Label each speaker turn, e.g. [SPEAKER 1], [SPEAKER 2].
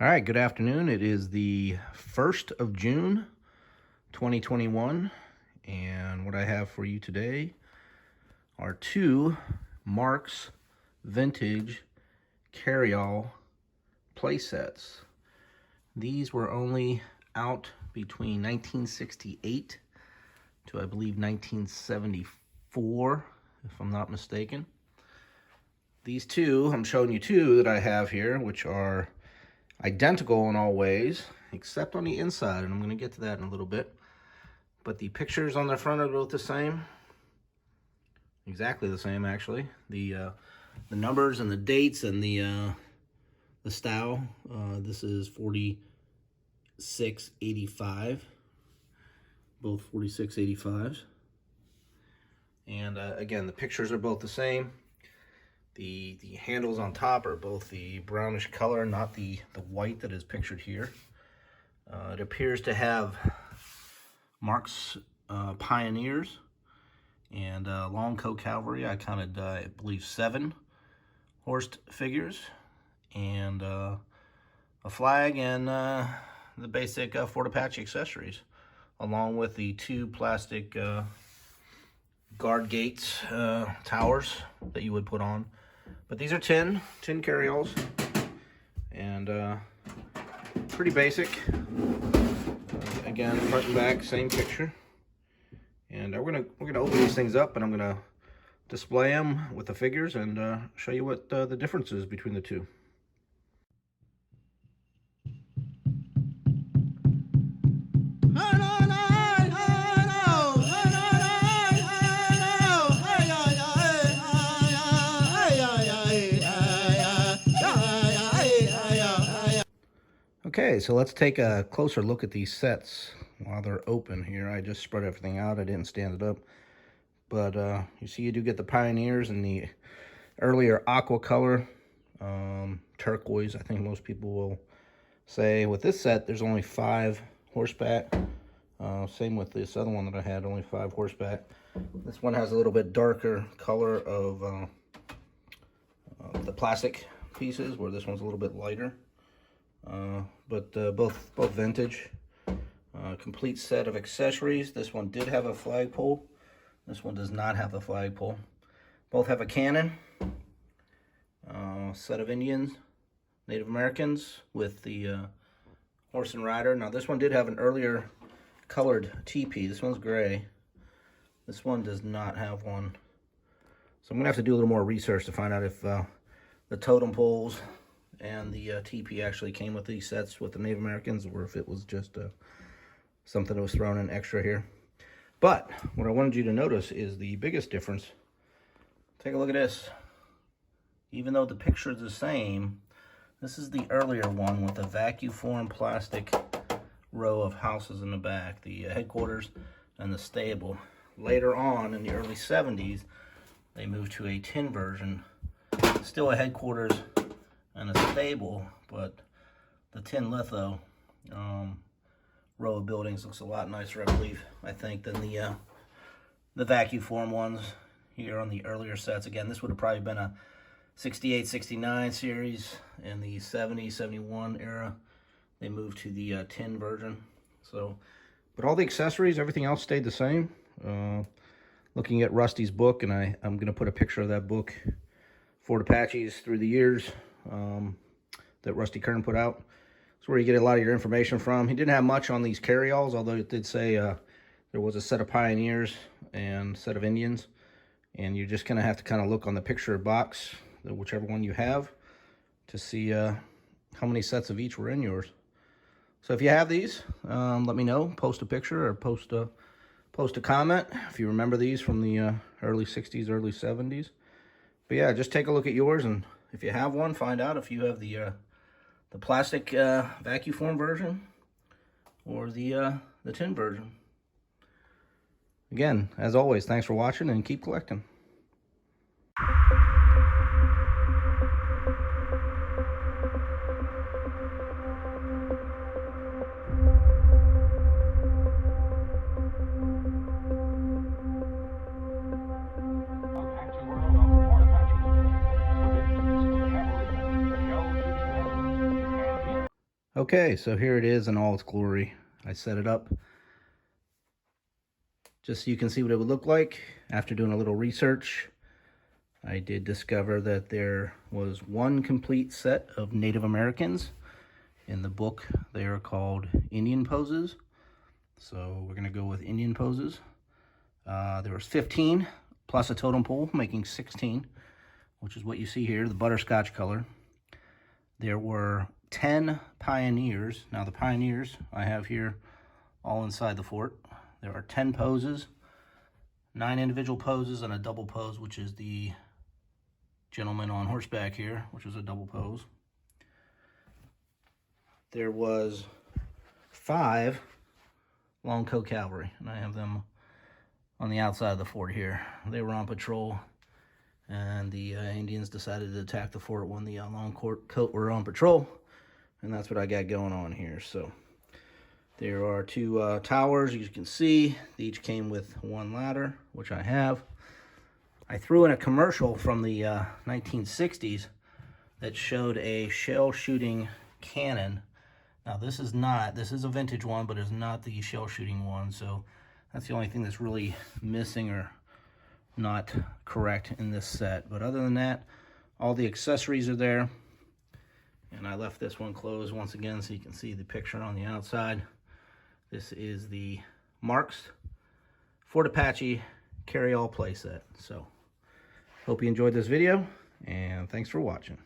[SPEAKER 1] All right, good afternoon. It is the 1st of June, 2021, and what I have for you today are two Marx vintage carry-all playsets. These were only out between 1968 to, I believe, 1974, if I'm not mistaken. These two, I'm showing you two that I have here, which are identical in all ways, except on the inside, and I'm going to get to that in a little bit. But the pictures on the front are both the same, exactly the same actually. The numbers and the dates and the style. This is 4685, both 4685s, and again the pictures are both the same. The handles on top are both the brownish color, not the white that is pictured here. It appears to have Marx Pioneers and Long Coat Cavalry. I counted, I believe, 7 horsed figures, and a flag, and the basic Fort Apache accessories, along with the 2 plastic guard gates, towers that you would put on. But these are tin carry-alls, and pretty basic. Again, front and back, same picture. And we're gonna open these things up, and I'm gonna display them with the figures and show you what the difference is between the two. Okay, so let's take a closer look at these sets while they're open here. I just spread everything out. I didn't stand it up. But you see you do get the Pioneers in the earlier aqua color, turquoise, I think most people will say. With this set, there's only 5 horseback. Same with this other one that I had, only 5 horseback. This one has a little bit darker color of the plastic pieces, where this one's a little bit lighter. But both vintage. Complete set of accessories. This one did have a flagpole. This one does not have the flagpole. Both have a cannon. Set of Indians, Native Americans, with the horse and rider. Now this one did have an earlier colored teepee. This one's gray. This one does not have one. So I'm gonna have to do a little more research to find out if the totem poles and the teepee actually came with these sets with the Native Americans, or if it was just something that was thrown in extra here. But what I wanted you to notice is the biggest difference. Take a look at this. Even though the picture is the same, this is the earlier one with a vacuum form plastic row of houses in the back, the headquarters and the stable. Later on in the early 70s, they moved to a tin version. Still a headquarters and a stable, but the tin litho row of buildings looks a lot nicer, I think, than the vacuum form ones here on the earlier sets. Again, this would have probably been a 68, 69 series. In the 70, 71 era, they moved to the tin version. So, but all the accessories, everything else stayed the same. Looking at Rusty's book, and I'm going to put a picture of that book, Fort Apaches Through the Years, that Rusty Kern put out. It's where you get a lot of your information from. He didn't have much on these carry-alls, although it did say there was a set of Pioneers and a set of Indians. And you're just going to have to kind of look on the picture box, whichever one you have, to see how many sets of each were in yours. So if you have these, let me know. Post a picture or post a comment if you remember these from the early 60s, early 70s. But yeah, just take a look at yours, and if you have one, find out if you have the plastic vacuum form version or the tin version. Again, as always, thanks for watching, and keep collecting. Okay, so here it is in all its glory. I set it up just so you can see what it would look like. After doing a little research, I did discover that there was one complete set of Native Americans. In the book, they are called Indian poses. So we're gonna go with Indian poses. There was 15 plus a totem pole, making 16, which is what you see here, the butterscotch color. There were 10 pioneers. Now the pioneers I have here all inside the fort. There are 10 poses, 9 individual poses and a double pose, which is the gentleman on horseback here, which is a double pose. There was 5 long coat cavalry, and I have them on the outside of the fort here. They were on patrol, and the Indians decided to attack the fort when the long coat were on patrol, and that's what I got going on here. So there are 2 towers, as you can see. They each came with 1 ladder, which I have. I threw in a commercial from the 1960s that showed a shell shooting cannon. Now this is a vintage one, but it's not the shell shooting one, so that's the only thing that's really missing or not correct in this set. But other than that, all the accessories are there. And I left this one closed once again so you can see the picture on the outside. This is the Marx Fort Apache carry-all playset. So hope you enjoyed this video, and thanks for watching.